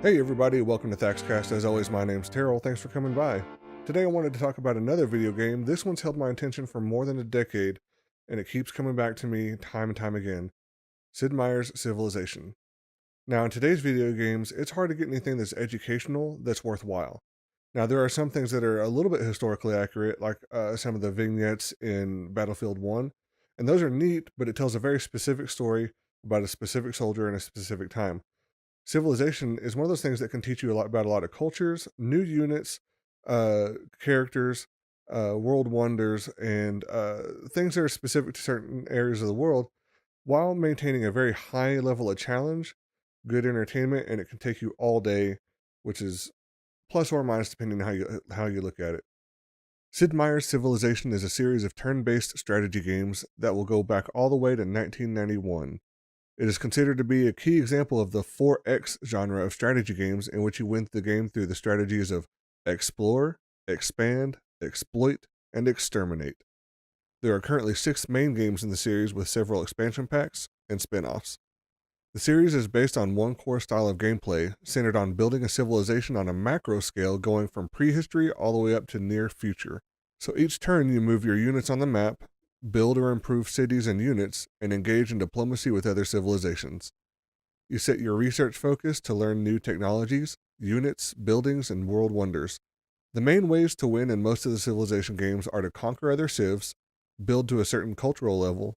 Hey everybody, welcome to ThaxCast. As always, my name's Terrell. Thanks for coming by. Today I wanted to talk about another video game. This one's held my attention for more than a decade, and it keeps coming back to me time and time again. Sid Meier's Civilization. Now in today's video games, it's hard to get anything that's educational that's worthwhile. Now there are some things that are a little bit historically accurate, like some of the vignettes in Battlefield 1, and those are neat, but it tells a very specific story about a specific soldier in a specific time. Civilization is one of those things that can teach you a lot about a lot of cultures, new units, uh, characters, world wonders, and things that are specific to certain areas of the world, while maintaining a very high level of challenge, good entertainment, and it can take you all day, which is plus or minus depending on how you look at it. Sid Meier's Civilization is a series of turn-based strategy games that will go back all the way to 1991. It is considered to be a key example of the 4X genre of strategy games in which you win the game through the strategies of explore, expand, exploit, and exterminate. There are currently 6 main games in the series with several expansion packs and spin-offs. The series is based on one core style of gameplay, centered on building a civilization on a macro scale going from prehistory all the way up to near future. So each turn you move your units on the map, build or improve cities and units, and engage in diplomacy with other civilizations. You set your research focus to learn new technologies, units, buildings, and world wonders. The main ways to win in most of the civilization games are to conquer other civs, build to a certain cultural level,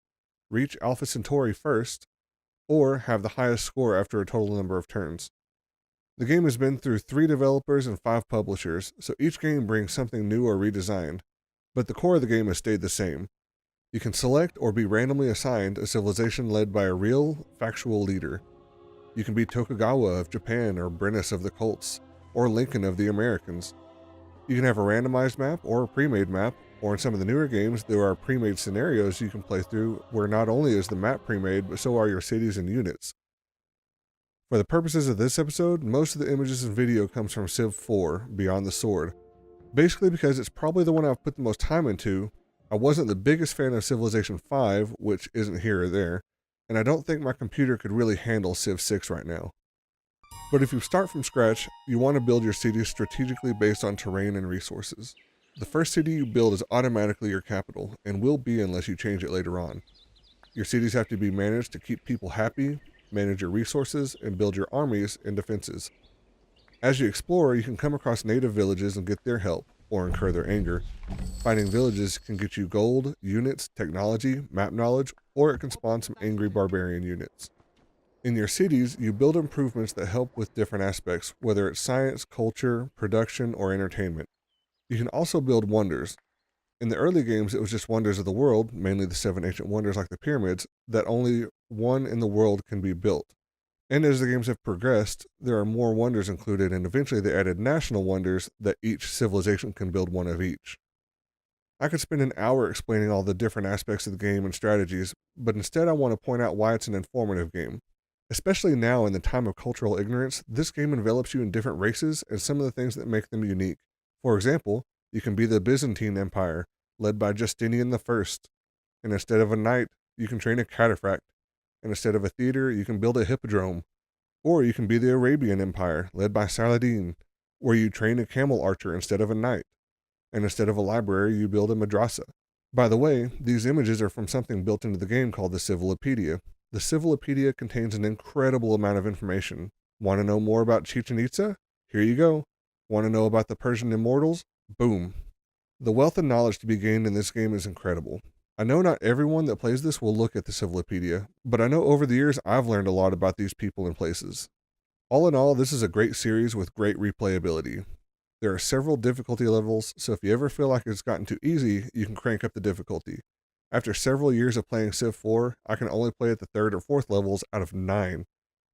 reach Alpha Centauri first, or have the highest score after a total number of turns. The game has been through 3 developers and 5 publishers, so each game brings something new or redesigned, but the core of the game has stayed the same. You can select or be randomly assigned a civilization led by a real, factual leader. You can be Tokugawa of Japan or Brennus of the Colts, or Lincoln of the Americans. You can have a randomized map or a pre-made map, or in some of the newer games, there are pre-made scenarios you can play through where not only is the map pre-made, but so are your cities and units. For the purposes of this episode, most of the images and video comes from Civ 4, Beyond the Sword. Basically because it's probably the one I've put the most time into. I wasn't the biggest fan of Civilization 5, which isn't here or there, and I don't think my computer could really handle Civ 6 right now. But if you start from scratch, you want to build your city strategically based on terrain and resources. The first city you build is automatically your capital, and will be unless you change it later on. Your cities have to be managed to keep people happy, manage your resources, and build your armies and defenses. As you explore, you can come across native villages and get their help, or incur their anger. Finding villages can get you gold, units, technology, map knowledge, or it can spawn some angry barbarian units. In your cities, you build improvements that help with different aspects, whether it's science, culture, production, or entertainment. You can also build wonders. In the early games, it was just wonders of the world, mainly the 7 ancient wonders like the pyramids, that only one in the world can be built. And as the games have progressed, there are more wonders included, and eventually they added national wonders that each civilization can build one of each. I could spend an hour explaining all the different aspects of the game and strategies, but instead I want to point out why it's an informative game. Especially now in the time of cultural ignorance, this game envelops you in different races and some of the things that make them unique. For example, you can be the Byzantine Empire, led by Justinian the First, and instead of a knight, you can train a cataphract, and instead of a theater, you can build a hippodrome. Or you can be the Arabian Empire, led by Saladin, where you train a camel archer instead of a knight, and instead of a library, you build a madrasa. By the way, these images are from something built into the game called the Civilopedia. The Civilopedia contains an incredible amount of information. Want to know more about Chichen Itza? Here you go. Want to know about the Persian immortals? Boom. The wealth of knowledge to be gained in this game is incredible. I know not everyone that plays this will look at the Civilopedia, but I know over the years I've learned a lot about these people and places. All in all, this is a great series with great replayability. There are several difficulty levels, so if you ever feel like it's gotten too easy, you can crank up the difficulty. After several years of playing Civ 4, I can only play at the 3rd or 4th levels out of 9.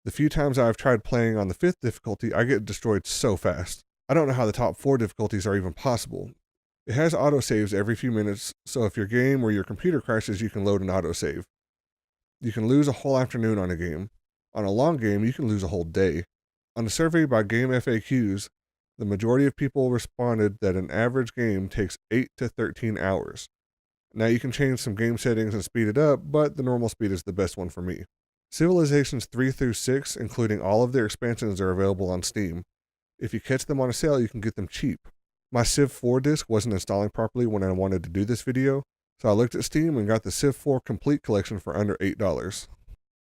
The few times I've tried playing on the 5th difficulty, I get destroyed so fast. I don't know how the top 4 difficulties are even possible. It has autosaves every few minutes, so if your game or your computer crashes, you can load an autosave. You can lose a whole afternoon on a game. On a long game, you can lose a whole day. On a survey by Game FAQs, the majority of people responded that an average game takes 8 to 13 hours. Now you can change some game settings and speed it up, but the normal speed is the best one for me. Civilizations 3 through 6, including all of their expansions, are available on Steam. If you catch them on a sale, you can get them cheap. My Civ 4 disc wasn't installing properly when I wanted to do this video, so I looked at Steam and got the Civ 4 Complete Collection for under $8.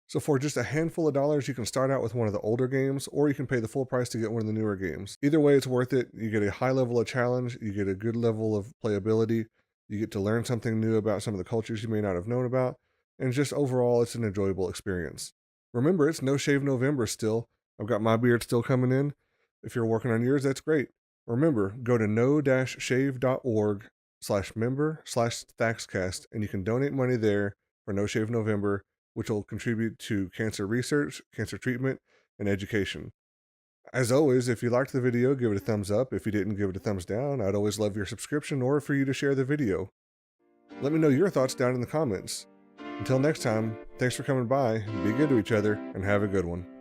So for just a handful of dollars, you can start out with one of the older games, or you can pay the full price to get one of the newer games. Either way, it's worth it. You get a high level of challenge, you get a good level of playability, you get to learn something new about some of the cultures you may not have known about, and just overall, it's an enjoyable experience. Remember, it's No Shave November still. I've got my beard still coming in. If you're working on yours, that's great. Remember, go to no-shave.org/member/ThaxCast, and you can donate money there for No Shave November, which will contribute to cancer research, cancer treatment, and education. As always, if you liked the video, give it a thumbs up. If you didn't, give it a thumbs down. I'd always love your subscription or for you to share the video. Let me know your thoughts down in the comments. Until next time, thanks for coming by, be good to each other, and have a good one.